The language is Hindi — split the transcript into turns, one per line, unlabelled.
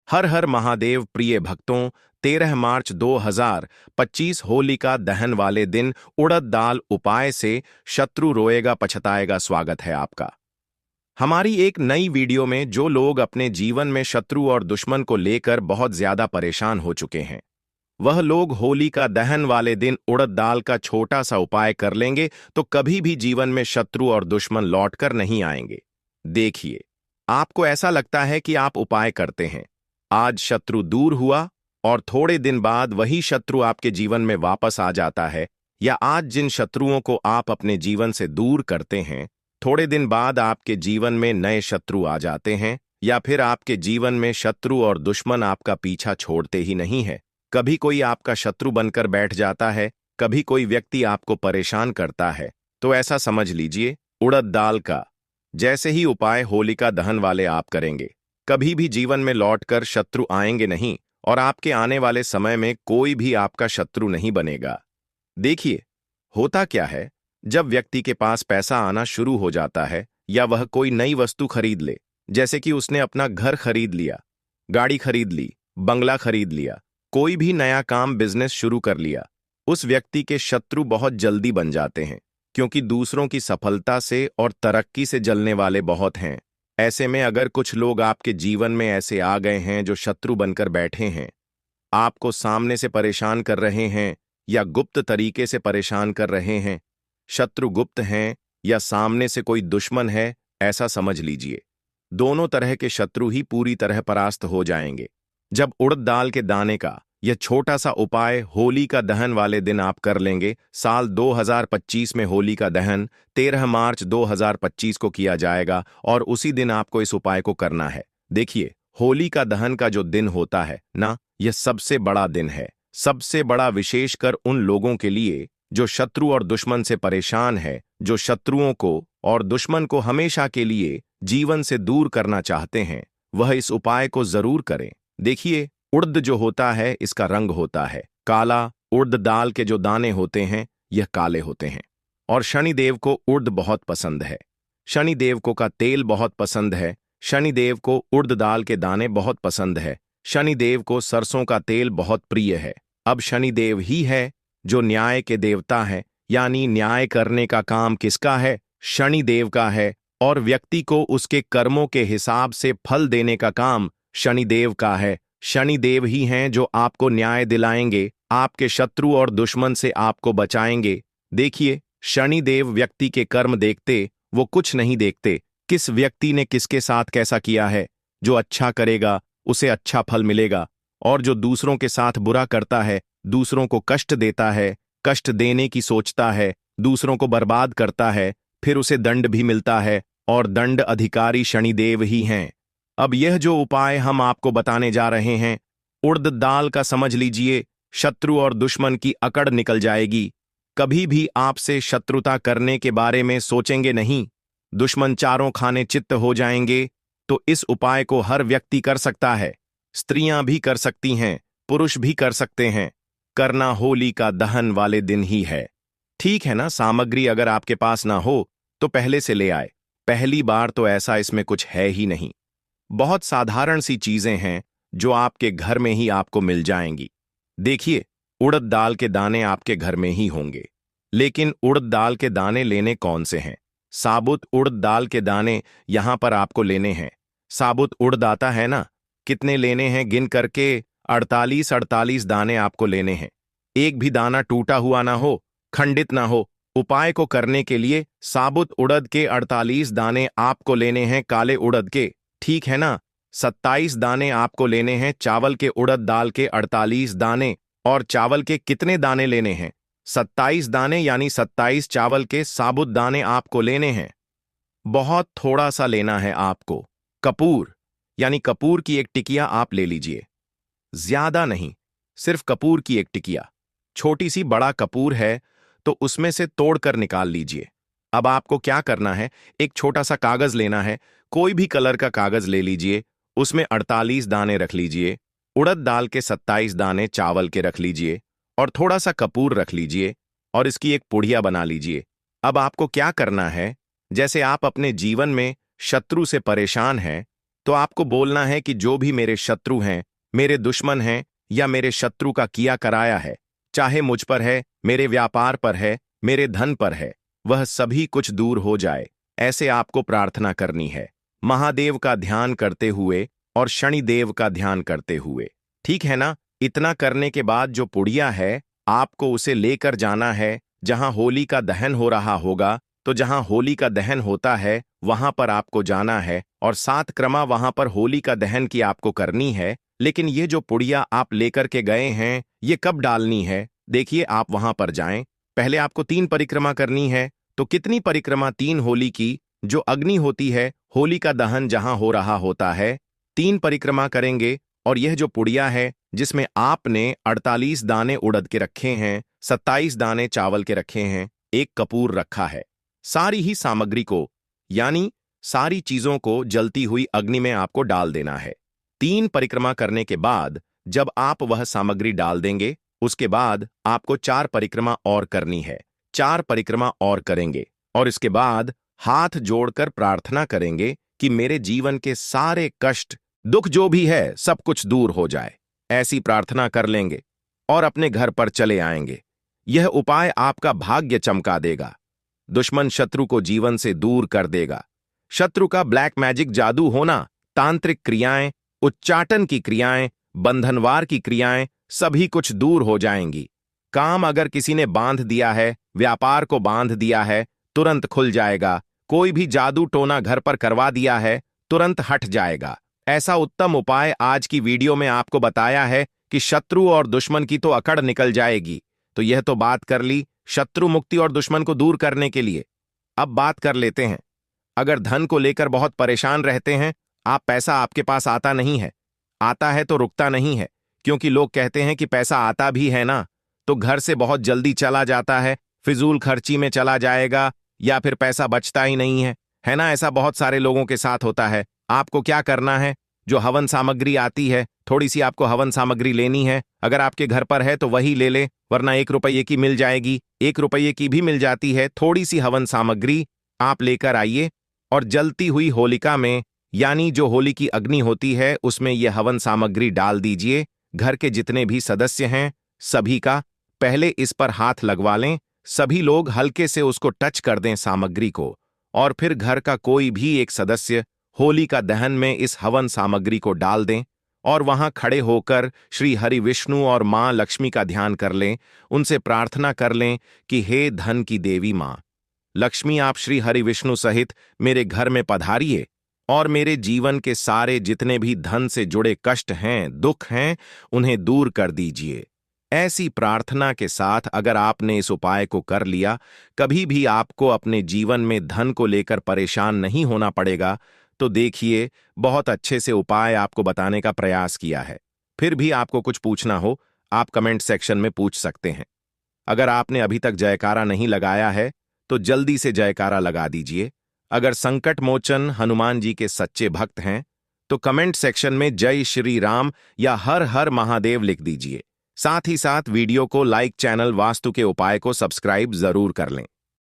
हर हर महादेव प्रिय भक्तों, 13 मार्च 2025 होलिका दहन वाले दिन उड़द दाल उपाय से शत्रु रोएगा पछताएगा। स्वागत है आपका हमारी एक नई वीडियो में। जो लोग अपने जीवन में शत्रु और दुश्मन को लेकर बहुत ज्यादा परेशान हो चुके हैं, वह लोग होलिका दहन वाले दिन उड़द दाल का छोटा सा उपाय कर लेंगे तो कभी भी जीवन में शत्रु और दुश्मन लौटकर नहीं आएंगे। देखिए, आपको ऐसा लगता है कि आप उपाय करते हैं, आज शत्रु दूर हुआ और थोड़े दिन बाद वही शत्रु आपके जीवन में वापस आ जाता है, या आज जिन शत्रुओं को आप अपने जीवन से दूर करते हैं, थोड़े दिन बाद आपके जीवन में नए शत्रु आ जाते हैं, या फिर आपके जीवन में शत्रु और दुश्मन आपका पीछा छोड़ते ही नहीं है। कभी कोई आपका शत्रु बनकर बैठ जाता है, कभी कोई व्यक्ति आपको परेशान करता है। तो ऐसा समझ लीजिए, उड़द दाल का जैसे ही उपाय होलिका दहन वाले आप करेंगे, कभी भी जीवन में लौटकर शत्रु आएंगे नहीं और आपके आने वाले समय में कोई भी आपका शत्रु नहीं बनेगा। देखिए, होता क्या है, जब व्यक्ति के पास पैसा आना शुरू हो जाता है या वह कोई नई वस्तु खरीद ले, जैसे कि उसने अपना घर खरीद लिया, गाड़ी खरीद ली, बंगला खरीद लिया, कोई भी नया काम बिजनेस शुरू कर लिया, उस व्यक्ति के शत्रु बहुत जल्दी बन जाते हैं, क्योंकि दूसरों की सफलता से और तरक्की से जलने वाले बहुत हैं। ऐसे में अगर कुछ लोग आपके जीवन में ऐसे आ गए हैं जो शत्रु बनकर बैठे हैं, आपको सामने से परेशान कर रहे हैं या गुप्त तरीके से परेशान कर रहे हैं, शत्रु गुप्त हैं या सामने से कोई दुश्मन है, ऐसा समझ लीजिए दोनों तरह के शत्रु ही पूरी तरह परास्त हो जाएंगे जब उड़द दाल के दाने का यह छोटा सा उपाय होलिका दहन वाले दिन आप कर लेंगे। साल 2025 में होलिका दहन 13 मार्च 2025 को किया जाएगा और उसी दिन आपको इस उपाय को करना है। देखिए, होलिका दहन का जो दिन होता है ना, यह सबसे बड़ा दिन है, सबसे बड़ा, विशेषकर उन लोगों के लिए जो शत्रु और दुश्मन से परेशान है, जो शत्रुओं को और दुश्मन को हमेशा के लिए जीवन से दूर करना चाहते हैं, वह इस उपाय को जरूर करें। देखिए, उड़द जो होता है, इसका रंग होता है काला। उड़द दाल के जो दाने होते हैं, यह काले होते हैं। और शनिदेव को उड़द बहुत पसंद है, शनिदेव को का तेल बहुत पसंद है, शनिदेव को उड़द दाल के दाने बहुत पसंद है, शनिदेव को सरसों का तेल बहुत प्रिय है। अब शनिदेव ही है जो न्याय के देवता है, यानी न्याय करने का काम किसका है? शनिदेव का है। और व्यक्ति को उसके कर्मों के हिसाब से फल देने का काम शनिदेव का है। शनिदेव ही हैं जो आपको न्याय दिलाएंगे, आपके शत्रु और दुश्मन से आपको बचाएंगे। देखिए, शनिदेव व्यक्ति के कर्म देखते, वो कुछ नहीं देखते किस व्यक्ति ने किसके साथ कैसा किया है। जो अच्छा करेगा उसे अच्छा फल मिलेगा, और जो दूसरों के साथ बुरा करता है, दूसरों को कष्ट देता है, कष्ट देने की सोचता है, दूसरों को बर्बाद करता है, फिर उसे दंड भी मिलता है, और दंड अधिकारी शनिदेव ही हैं। अब यह जो उपाय हम आपको बताने जा रहे हैं, उड़द दाल का, समझ लीजिए शत्रु और दुश्मन की अकड़ निकल जाएगी। कभी भी आपसे शत्रुता करने के बारे में सोचेंगे नहीं, दुश्मन चारों खाने चित्त हो जाएंगे। तो इस उपाय को हर व्यक्ति कर सकता है, स्त्रियां भी कर सकती हैं, पुरुष भी कर सकते हैं। करना होलिका दहन वाले दिन ही है, ठीक है ना? सामग्री अगर आपके पास ना हो तो पहले से ले आए। पहली बार तो ऐसा इसमें कुछ है ही नहीं, बहुत साधारण सी चीजें हैं जो आपके घर में ही आपको मिल जाएंगी। देखिए, उड़द दाल के दाने आपके घर में ही होंगे, लेकिन उड़द दाल के दाने लेने कौन से हैं? साबुत उड़द दाल के दाने यहां पर आपको लेने हैं। साबुत उड़द आता है ना, कितने लेने हैं गिन करके? 48 दाने आपको लेने हैं। एक भी दाना टूटा हुआ ना हो, खंडित ना हो। उपाय को करने के लिए साबुत उड़द के 48 दाने आपको लेने हैं, काले उड़द के, ठीक है ना? 27 दाने आपको लेने हैं चावल के, उड़द दाल के 48 दाने। और चावल के कितने दाने लेने हैं? 27 दाने, यानी 27 चावल के साबुत दाने आपको लेने हैं। बहुत थोड़ा सा लेना है आपको। कपूर, यानी कपूर की एक टिकिया आप ले लीजिए, ज्यादा नहीं, सिर्फ कपूर की एक टिकिया। छोटी सी बड़ा कपूर है तो उसमें से तोड़कर निकाल लीजिए। अब आपको क्या करना है, एक छोटा सा कागज लेना है, कोई भी कलर का कागज ले लीजिए, उसमें 48 दाने रख लीजिए, उड़द दाल के 27 दाने चावल के रख लीजिए, और थोड़ा सा कपूर रख लीजिए, और इसकी एक पुड़िया बना लीजिए। अब आपको क्या करना है, जैसे आप अपने जीवन में शत्रु से परेशान हैं, तो आपको बोलना है कि जो भी मेरे शत्रु हैं, मेरे दुश्मन हैं या मेरे शत्रु का किया कराया है, चाहे मुझ पर है, मेरे व्यापार पर है, मेरे धन पर है, वह सभी कुछ दूर हो जाए। ऐसे आपको प्रार्थना करनी है, महादेव का ध्यान करते हुए और शनिदेव का ध्यान करते हुए। ठीक है ना? इतना करने के बाद जो पुड़िया है, आपको उसे लेकर जाना है जहां होली का दहन हो रहा होगा। तो जहां होली का दहन होता है वहां पर आपको जाना है और 7 क्रमा वहां पर होली का दहन की आपको करनी है। लेकिन ये जो पुड़िया आप लेकर के गए हैं, ये कब डालनी है? देखिए, आप वहां पर जाएं, पहले आपको 3 परिक्रमा करनी है। तो कितनी परिक्रमा? 3 होली की, जो अग्नि होती है, होली का दहन जहां हो रहा होता है, 3 परिक्रमा करेंगे। और यह जो पुड़िया है, जिसमें आपने 48 दाने उड़द के रखे हैं, 27 दाने चावल के रखे हैं, 1 कपूर रखा है, सारी ही सामग्री को, यानी सारी चीजों को जलती हुई अग्नि में आपको डाल देना है। 3 परिक्रमा करने के बाद जब आप वह सामग्री डाल देंगे, उसके बाद आपको 4 परिक्रमा और करनी है। 4 परिक्रमा और करेंगे और इसके बाद हाथ जोड़कर प्रार्थना करेंगे कि मेरे जीवन के सारे कष्ट, दुख जो भी है, सब कुछ दूर हो जाए। ऐसी प्रार्थना कर लेंगे और अपने घर पर चले आएंगे। यह उपाय आपका भाग्य चमका देगा, दुश्मन शत्रु को जीवन से दूर कर देगा। शत्रु का ब्लैक मैजिक जादू होना, तांत्रिक क्रियाएं, उच्चाटन की क्रियाएं, बंधनवार की क्रियाएं, सभी कुछ दूर हो जाएंगी। काम अगर किसी ने बांध दिया है, व्यापार को बांध दिया है, तुरंत खुल जाएगा। कोई भी जादू टोना घर पर करवा दिया है, तुरंत हट जाएगा। ऐसा उत्तम उपाय आज की वीडियो में आपको बताया है कि शत्रु और दुश्मन की तो अकड़ निकल जाएगी। तो यह तो बात कर ली शत्रु मुक्ति और दुश्मन को दूर करने के लिए। अब बात कर लेते हैं, अगर धन को लेकर बहुत परेशान रहते हैं, आप पैसा आपके पास आता नहीं है, आता है तो रुकता नहीं है, क्योंकि लोग कहते हैं कि पैसा आता भी है ना, तो घर से बहुत जल्दी चला जाता है, फिजूल खर्ची में चला जाएगा या फिर पैसा बचता ही नहीं है ना? ऐसा बहुत सारे लोगों के साथ होता है। आपको क्या करना है? जो हवन सामग्री आती है, थोड़ी सी आपको हवन सामग्री लेनी है। अगर आपके घर पर है तो वही ले ले, वरना 1 रुपये की मिल जाएगी, 1 रुपये की भी मिल जाती है। थोड़ी सी हवन सामग्री आप लेकर आइए और जलती हुई होलिका में, यानी जो होली की अग्नि होती है, उसमें यह हवन सामग्री डाल दीजिए। घर के जितने भी सदस्य हैं, सभी का पहले इस पर हाथ लगवा लें। सभी लोग हल्के से उसको टच कर दें सामग्री को, और फिर घर का कोई भी एक सदस्य होली का दहन में इस हवन सामग्री को डाल दें और वहां खड़े होकर श्री हरि विष्णु और मां लक्ष्मी का ध्यान कर लें। उनसे प्रार्थना कर लें कि हे धन की देवी मां लक्ष्मी, आप श्री हरि विष्णु सहित मेरे घर में पधारिए और मेरे जीवन के सारे जितने भी धन से जुड़े कष्ट हैं, दुख हैं, उन्हें दूर कर दीजिए। ऐसी प्रार्थना के साथ अगर आपने इस उपाय को कर लिया, कभी भी आपको अपने जीवन में धन को लेकर परेशान नहीं होना पड़ेगा। तो देखिए, बहुत अच्छे से उपाय आपको बताने का प्रयास किया है। फिर भी आपको कुछ पूछना हो, आप कमेंट सेक्शन में पूछ सकते हैं। अगर आपने अभी तक जयकारा नहीं लगाया है, तो जल्दी से जयकारा लगा दीजिए। अगर संकट मोचन हनुमान जी के सच्चे भक्त हैं, तो कमेंट सेक्शन में जय श्री राम या हर हर महादेव लिख दीजिए। साथ ही साथ वीडियो को लाइक, चैनल वास्तु के उपाय को सब्सक्राइब जरूर कर लें।